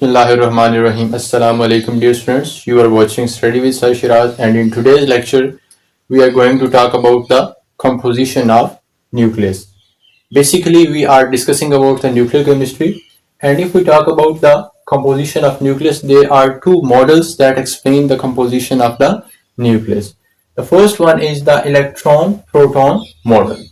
Bismillahirrahmanirrahim. Assalamu alaikum dear students. You are watching Study with Sheraz, and in today's lecture we are going to talk about the composition of nucleus. Basically we are discussing about the nuclear chemistry, and if we talk about the composition of nucleus, there are two models that explain the composition of the nucleus. The first one is the electron proton model.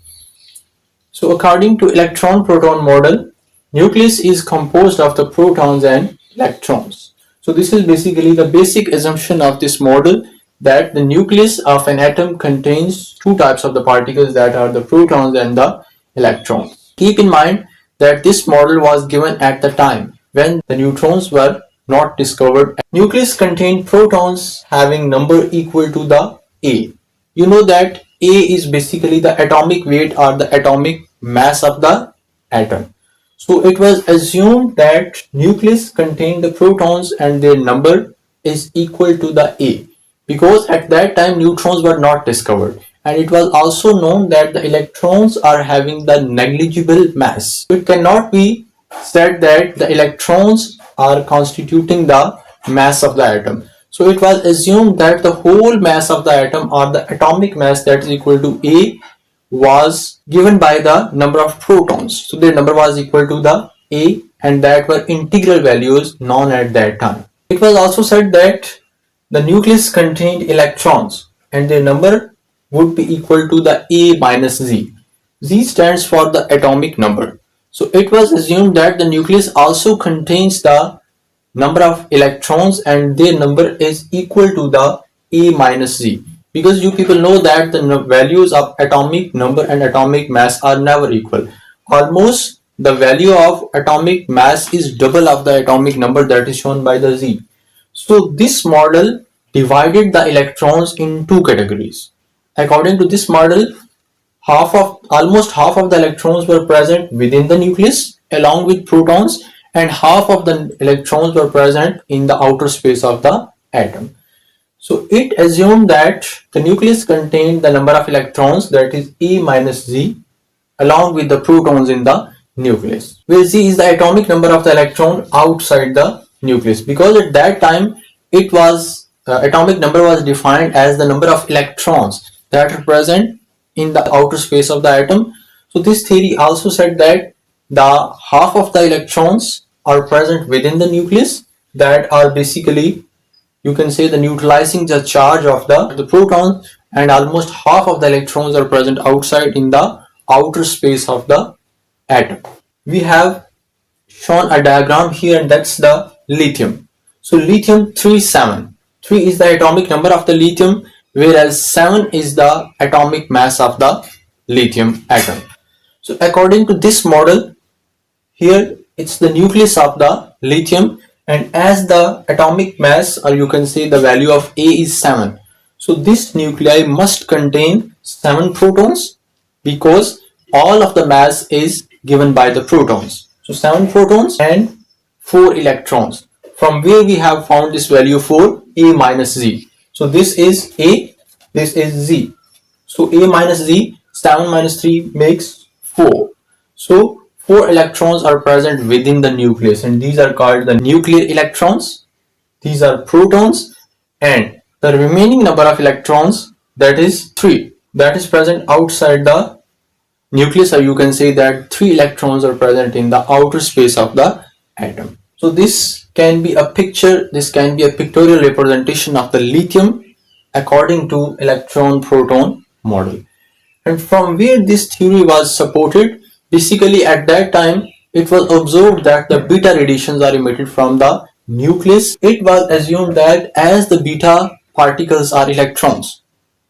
So according to electron-proton model, nucleus is composed of the protons and electrons. So this is basically the basic assumption of this model, that the nucleus of an atom contains two types of the particles, that are the protons and the electrons. Keep in mind that this model was given at the time when the neutrons were not discovered. Nucleus contained protons having number equal to the A. You know that A is basically the atomic weight or the atomic mass of the atom. So it was assumed that nucleus contained the protons and their number is equal to the A, because at that time neutrons were not discovered, and it was also known that the electrons are having the negligible mass. It cannot be said that the electrons are constituting the mass of the atom. So it was assumed that the whole mass of the atom, or the atomic mass, that is equal to A, was given by the number of protons. So their number was equal to the A, and that were integral values known at that time. It was also said that the nucleus contained electrons and their number would be equal to the A minus Z. Z stands for the atomic number. So it was assumed that the nucleus also contains the number of electrons and their number is equal to the A minus Z, because you people know that the values of atomic number and atomic mass are never equal. Almost the value of atomic mass is double of the atomic number, that is shown by the Z. So this model divided the electrons in two categories. According to this model, almost half of the electrons were present within the nucleus along with protons, and half of the electrons were present in the outer space of the atom. So it assumed that the nucleus contained the number of electrons, that is E minus Z, along with the protons in the nucleus, where Z is the atomic number of the electron outside the nucleus, because at that time it was atomic number was defined as the number of electrons that are present in the outer space of the atom. So this theory also said that the half of the electrons are present within the nucleus, that are basically, you can say, the neutralizing the charge of the proton, and almost half of the electrons are present outside in the outer space of the atom. We have shown a diagram here, and that's the lithium. So lithium 7. 3 is the atomic number of the lithium, whereas 7 is the atomic mass of the lithium atom. So according to this model, here it's the nucleus of the lithium, and as the atomic mass, or you can say the value of A, is 7, so this nuclei must contain 7 protons, because all of the mass is given by the protons. So 7 protons and 4 electrons, from where we have found this value 4, A minus Z. So this is A, this is Z. So A minus Z, 7 minus 3 makes 4. So 4 electrons are present within the nucleus, and these are called the nuclear electrons. These are protons, and the remaining number of electrons, that is 3, that is present outside the nucleus, or you can say that 3 electrons are present in the outer space of the atom. So this can be a picture, this can be a pictorial representation of the lithium according to electron-proton model. And from where this theory was supported, basically at that time it was observed that the beta radiations are emitted from the nucleus. It was assumed that as the beta particles are electrons,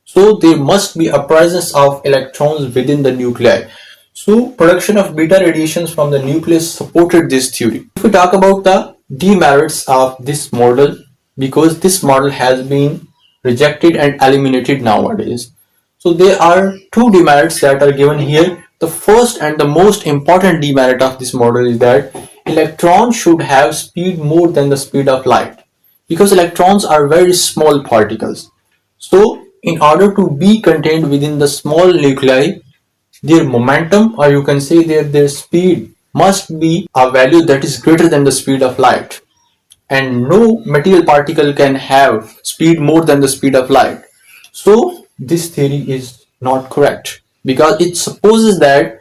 so there must be a presence of electrons within the nuclei. So production of beta radiations from the nucleus supported this theory. If we talk about the demerits of this model, because this model has been rejected and eliminated nowadays, so there are two demerits that are given here. The first and the most important demerit of this model is that electrons should have speed more than the speed of light, because electrons are very small particles. So in order to be contained within the small nuclei, their momentum, or you can say their speed, must be a value that is greater than the speed of light. and no material particle can have speed more than the speed of light. So this theory is not correct because it supposes that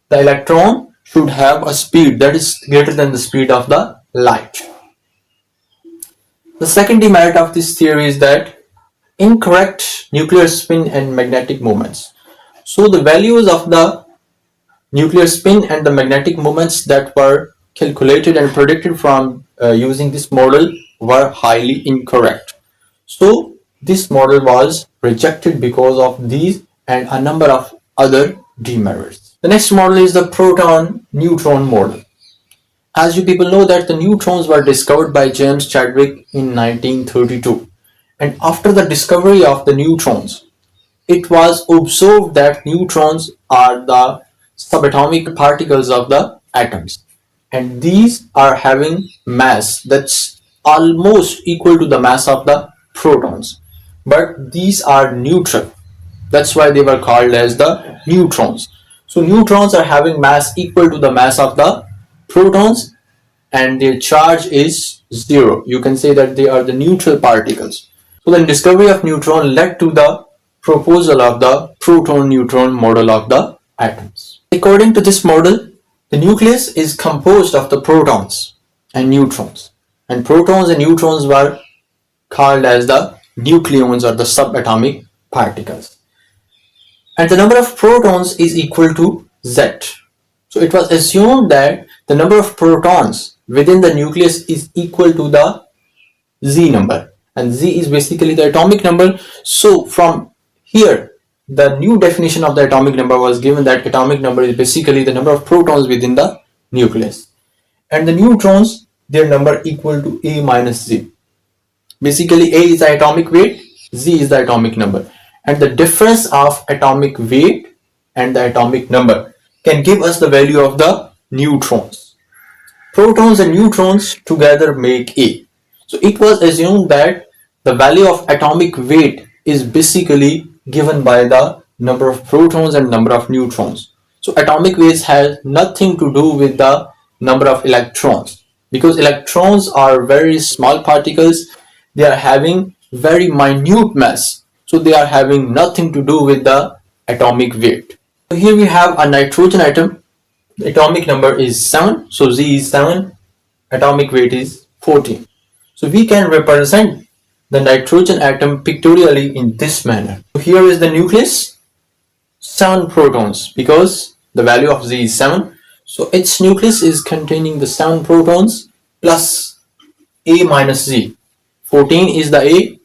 the electron should have a speed that is greater than the speed of the light. The second demerit of this theory is that incorrect nuclear spin and magnetic moments. So the values of the nuclear spin and the magnetic moments that were calculated and predicted from using this model were highly incorrect. So this model was rejected because of these and a number of other demerits. The next model is the proton-neutron model. As you people know that the neutrons were discovered by James Chadwick in 1932, and after the discovery of the neutrons, it was observed that neutrons are the subatomic particles of the atoms, and these are having mass that's almost equal to the mass of the protons, but these are neutral. That's why they were called as the neutrons. So neutrons are having mass equal to the mass of the protons, and their charge is zero. You can say that they are the neutral particles. So the discovery of neutron led to the proposal of the proton-neutron model of the atoms. According to this model, the nucleus is composed of the protons and neutrons, and protons and neutrons were called as the nucleons or the subatomic particles. And the number of protons is equal to Z. So it was assumed that the number of protons within the nucleus is equal to the Z number, and Z is basically the atomic number. So from here, the new definition of the atomic number was given that atomic number is basically the number of protons within the nucleus, and the neutrons, their number equal to A minus Z. Basically, A is the atomic weight, Z is the atomic number, and the difference of atomic weight and the atomic number can give us the value of the neutrons. Protons and neutrons together make A. So it was assumed that the value of atomic weight is basically given by the number of protons and number of neutrons. So atomic weight has nothing to do with the number of electrons, because electrons are very small particles. They are having very minute mass. So they are having nothing to do with the atomic weight. So here we have a nitrogen atom. The atomic number is 7. So Z is 7. Atomic weight is 14. So we can represent the nitrogen atom pictorially in this manner. So here is the nucleus, 7 protons, because the value of Z is 7. So its nucleus is containing the 7 protons plus A minus Z. 14 is the A,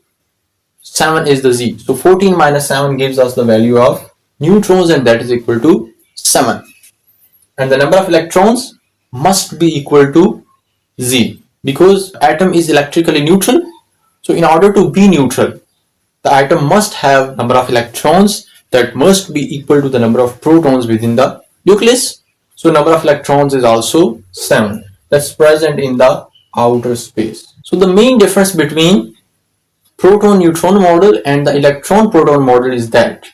7 is the Z. So 14 minus 7 gives us the value of neutrons, and that is equal to 7. And the number of electrons must be equal to Z, because atom is electrically neutral. So in order to be neutral, the atom must have number of electrons that must be equal to the number of protons within the nucleus. So number of electrons is also 7. That's present in the outer space. So the main difference between proton-neutron model and the electron-proton model is that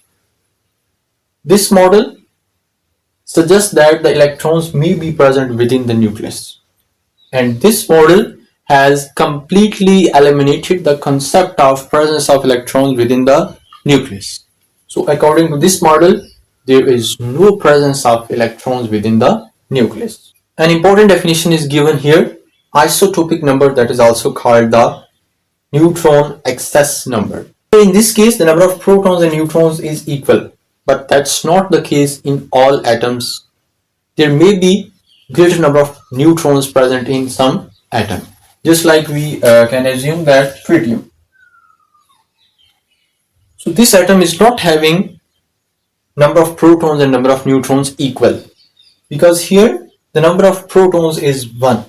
this model suggests that the electrons may be present within the nucleus, and this model has completely eliminated the concept of presence of electrons within the nucleus. So according to this model, there is no presence of electrons within the nucleus. An important definition is given here, isotopic number, that is also called the neutron excess number. In this case, the number of protons and neutrons is equal, but that's not the case in all atoms. There may be greater number of neutrons present in some atom, just like we can assume that tritium. So this atom is not having number of protons and number of neutrons equal, because here the number of protons is 1.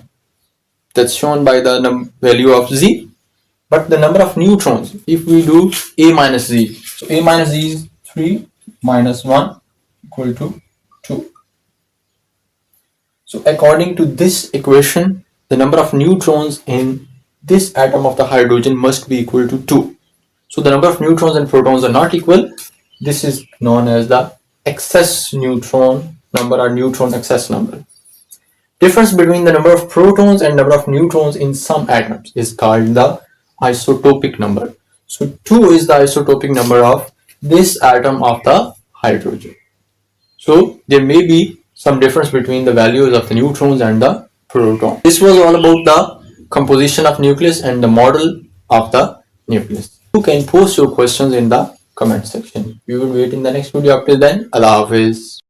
That's shown by the value of Z. But the number of neutrons, if we do A minus Z, so A minus Z is 3 minus 1 equal to 2. So according to this equation, the number of neutrons in this atom of the hydrogen must be equal to 2. So the number of neutrons and protons are not equal. This is known as the excess neutron number or neutron excess number. Difference between the number of protons and number of neutrons in some atoms is called the isotopic number. So 2 is the isotopic number of this atom of the hydrogen. So there may be some difference between the values of the neutrons and the proton. This was all about the composition of nucleus and the model of the nucleus. You can post your questions in the comment section. We will wait in the next video. Up till then, Allah Hafiz.